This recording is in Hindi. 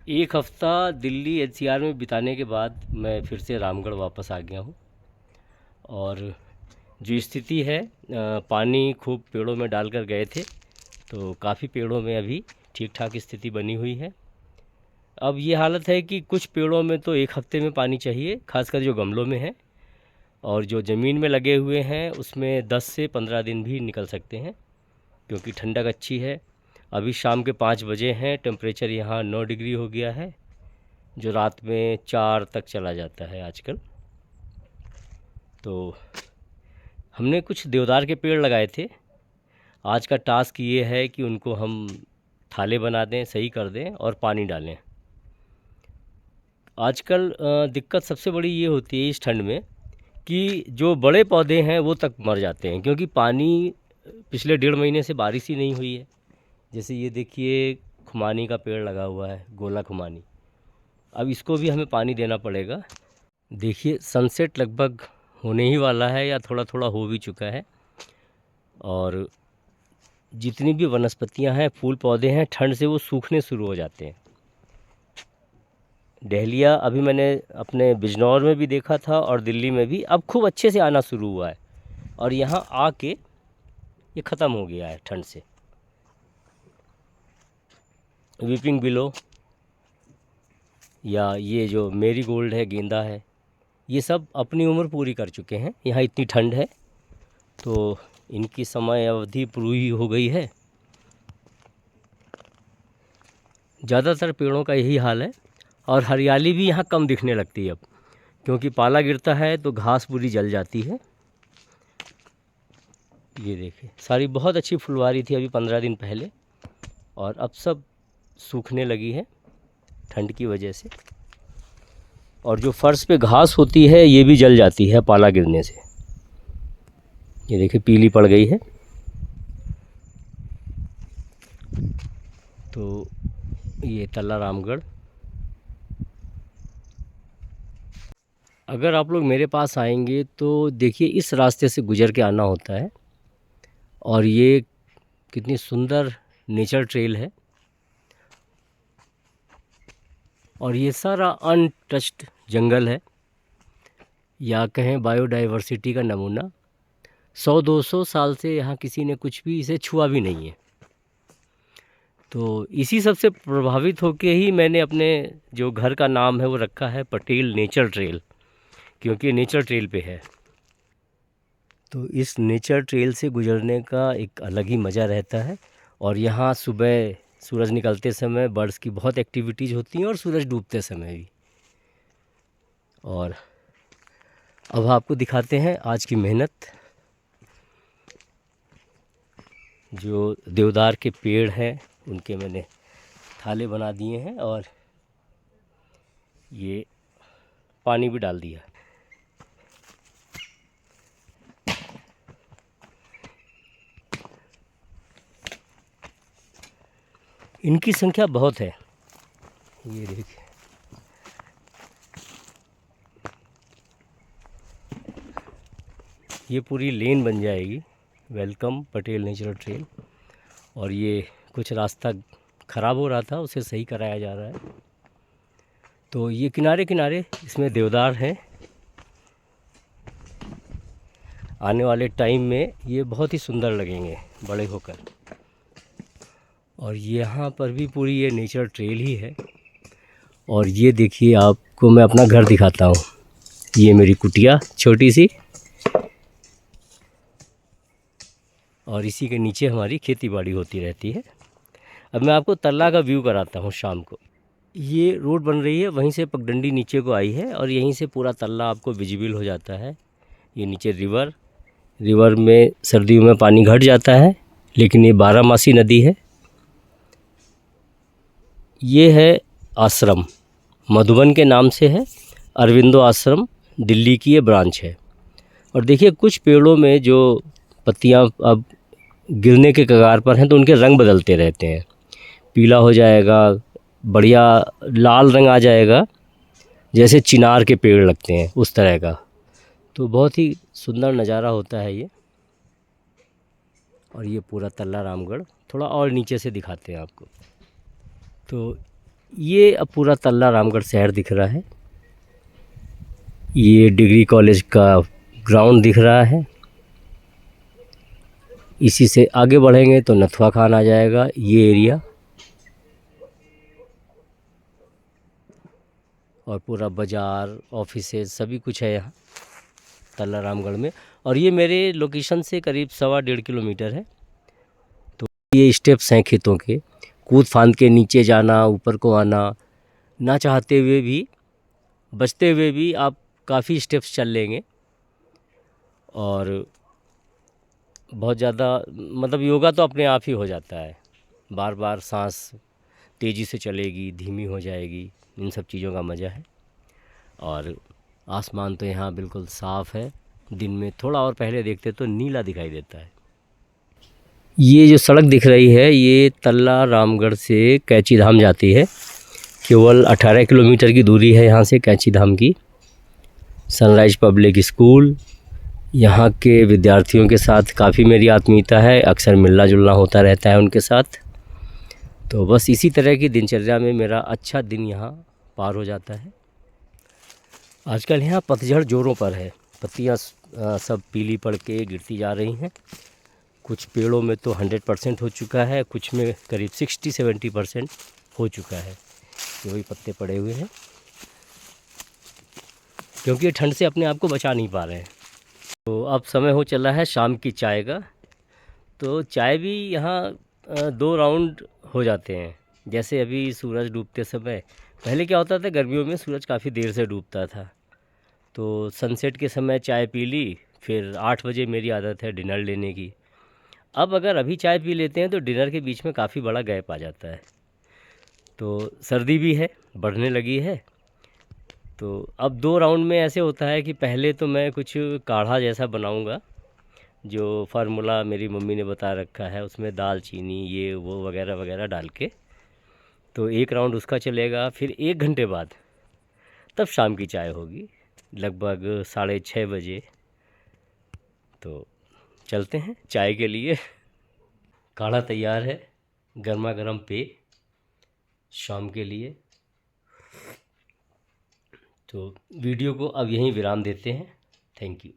एक हफ़्ता दिल्ली एनसीआर में बिताने के बाद मैं फिर से रामगढ़ वापस आ गया हूँ। और जो स्थिति है, पानी खूब पेड़ों में डालकर गए थे, तो काफ़ी पेड़ों में अभी ठीक ठाक स्थिति बनी हुई है। अब ये हालत है कि कुछ पेड़ों में तो एक हफ़्ते में पानी चाहिए, खासकर जो गमलों में है, और जो ज़मीन में लगे हुए हैं उसमें 10 से 15 दिन भी निकल सकते हैं, क्योंकि ठंडक अच्छी है। अभी शाम के 5 बजे हैं, टेम्परेचर यहाँ 9 डिग्री हो गया है, जो रात में 4 तक चला जाता है आजकल। तो हमने कुछ देवदार के पेड़ लगाए थे। आज का टास्क ये है कि उनको हम थाले बना दें, सही कर दें और पानी डालें। आजकल दिक्कत सबसे बड़ी ये होती है इस ठंड में कि जो बड़े पौधे हैं वो तक मर जाते हैं, क्योंकि पानी पिछले 1.5 महीने से बारिश ही नहीं हुई है। जैसे ये देखिए, खुमानी का पेड़ लगा हुआ है, गोला खुमानी। अब इसको भी हमें पानी देना पड़ेगा। देखिए, सनसेट लगभग होने ही वाला है, या थोड़ा थोड़ा हो भी चुका है। और जितनी भी वनस्पतियां हैं, फूल पौधे हैं, ठंड से वो सूखने शुरू हो जाते हैं। डहलिया अभी मैंने अपने बिजनौर में भी देखा था और दिल्ली में भी, अब खूब अच्छे से आना शुरू हुआ है। और यहाँ आके ये ख़त्म हो गया है ठंड से। वीपिंग बिलो, या ये जो मेरी गोल्ड है, गेंदा है, ये सब अपनी उम्र पूरी कर चुके हैं। यहाँ इतनी ठंड है तो इनकी समय अवधि पूरी हो गई है। ज़्यादातर पेड़ों का यही हाल है। और हरियाली भी यहाँ कम दिखने लगती है अब, क्योंकि पाला गिरता है तो घास पूरी जल जाती है। ये देखिए, सारी बहुत अच्छी फुलवारी थी अभी 15 दिन पहले, और अब सब सूखने लगी है ठंड की वजह से। और जो फर्श पे घास होती है ये भी जल जाती है पाला गिरने से। ये देखिए, पीली पड़ गई है। तो ये तल्ला रामगढ़। अगर आप लोग मेरे पास आएंगे तो देखिए, इस रास्ते से गुजर के आना होता है। और ये कितनी सुंदर नेचर ट्रेल है, और ये सारा अनटच्ड जंगल है, या कहें बायोडाइवर्सिटी का नमूना। 100-200 साल से यहाँ किसी ने कुछ भी इसे छुआ भी नहीं है। तो इसी सब से प्रभावित होके ही मैंने अपने जो घर का नाम है वो रखा है पटेल नेचर ट्रेल, क्योंकि नेचर ट्रेल पे है। तो इस नेचर ट्रेल से गुजरने का एक अलग ही मज़ा रहता है। और यहाँ सुबह सूरज निकलते समय बर्ड्स की बहुत एक्टिविटीज़ होती हैं, और सूरज डूबते समय भी। और अब आपको दिखाते हैं आज की मेहनत। जो देवदार के पेड़ हैं उनके मैंने थाले बना दिए हैं, और ये पानी भी डाल दिया। इनकी संख्या बहुत है। ये देखिए, ये पूरी लेन बन जाएगी, वेलकम पटेल नेचुरल ट्रेल। और ये कुछ रास्ता ख़राब हो रहा था, उसे सही कराया जा रहा है। तो ये किनारे किनारे इसमें देवदार हैं। आने वाले टाइम में ये बहुत ही सुंदर लगेंगे बड़े होकर। और यहाँ पर भी पूरी ये नेचर ट्रेल ही है। और ये देखिए, आपको मैं अपना घर दिखाता हूँ। ये मेरी कुटिया छोटी सी, और इसी के नीचे हमारी खेती बाड़ी होती रहती है। अब मैं आपको तल्ला का व्यू कराता हूँ शाम को। ये रोड बन रही है, वहीं से पगडंडी नीचे को आई है, और यहीं से पूरा तल्ला आपको विजिबल हो जाता है। ये नीचे रिवर में सर्दियों में पानी घट जाता है, लेकिन ये 12 मासी नदी है। ये है आश्रम, मधुबन के नाम से है, अरविंदो आश्रम, दिल्ली की ये ब्रांच है। और देखिए, कुछ पेड़ों में जो पत्तियां अब गिरने के कगार पर हैं तो उनके रंग बदलते रहते हैं। पीला हो जाएगा, बढ़िया लाल रंग आ जाएगा, जैसे चिनार के पेड़ लगते हैं उस तरह का। तो बहुत ही सुंदर नज़ारा होता है ये। और ये पूरा तल्ला रामगढ़ थोड़ा और नीचे से दिखाते हैं आपको। तो ये अब पूरा तल्ला रामगढ़ शहर दिख रहा है। ये डिग्री कॉलेज का ग्राउंड दिख रहा है। इसी से आगे बढ़ेंगे तो नथवा खान आ जाएगा, ये एरिया। और पूरा बाज़ार, ऑफिसेज सभी कुछ है यहाँ तल्ला रामगढ़ में। और ये मेरे लोकेशन से करीब 1.25 किलोमीटर है। तो ये स्टेप्स हैं खेतों के, कूद फांद के नीचे जाना, ऊपर को आना, ना चाहते हुए भी, बचते हुए भी आप काफ़ी स्टेप्स चल लेंगे। और बहुत ज़्यादा मतलब योगा तो अपने आप ही हो जाता है। बार बार सांस तेज़ी से चलेगी, धीमी हो जाएगी, इन सब चीज़ों का मज़ा है। और आसमान तो यहाँ बिल्कुल साफ़ है। दिन में थोड़ा और पहले देखते तो नीला दिखाई देता है। ये जो सड़क दिख रही है ये तल्ला रामगढ़ से कैंची धाम जाती है। केवल 18 किलोमीटर की दूरी है यहाँ से कैंची धाम की। सनराइज पब्लिक स्कूल, यहाँ के विद्यार्थियों के साथ काफ़ी मेरी आत्मीयता है, अक्सर मिलना जुलना होता रहता है उनके साथ। तो बस इसी तरह की दिनचर्या में मेरा अच्छा दिन यहाँ पार हो जाता है। आजकल यहाँ पतझड़ ज़ोरों पर है, पत्तियाँ सब पीली पड़ के गिरती जा रही हैं। कुछ पेड़ों में तो 100% हो चुका है, कुछ में करीब 60-70% हो चुका है। ये वही पत्ते पड़े हुए हैं क्योंकि ये ठंड से अपने आप को बचा नहीं पा रहे हैं। तो अब समय हो चला है शाम की चाय का। तो चाय भी यहाँ 2 राउंड हो जाते हैं। जैसे अभी सूरज डूबते समय, पहले क्या होता था गर्मियों में सूरज काफ़ी देर से डूबता था, तो सनसेट के समय चाय पी ली। फिर 8 बजे मेरी आदत है डिनर लेने की। अब अगर अभी चाय पी लेते हैं तो डिनर के बीच में काफ़ी बड़ा गैप आ जाता है। तो सर्दी भी है, बढ़ने लगी है। तो अब 2 राउंड में ऐसे होता है कि पहले तो मैं कुछ काढ़ा जैसा बनाऊंगा, जो फार्मूला मेरी मम्मी ने बता रखा है, उसमें दालचीनी ये वो वगैरह वगैरह डाल के। तो 1 राउंड उसका चलेगा। फिर 1 घंटे बाद तब शाम की चाय होगी, लगभग 6:30 बजे। तो चलते हैं चाय के लिए। काढ़ा तैयार है, गर्मा गर्म पे शाम के लिए। तो वीडियो को अब यहीं विराम देते हैं। Thank you.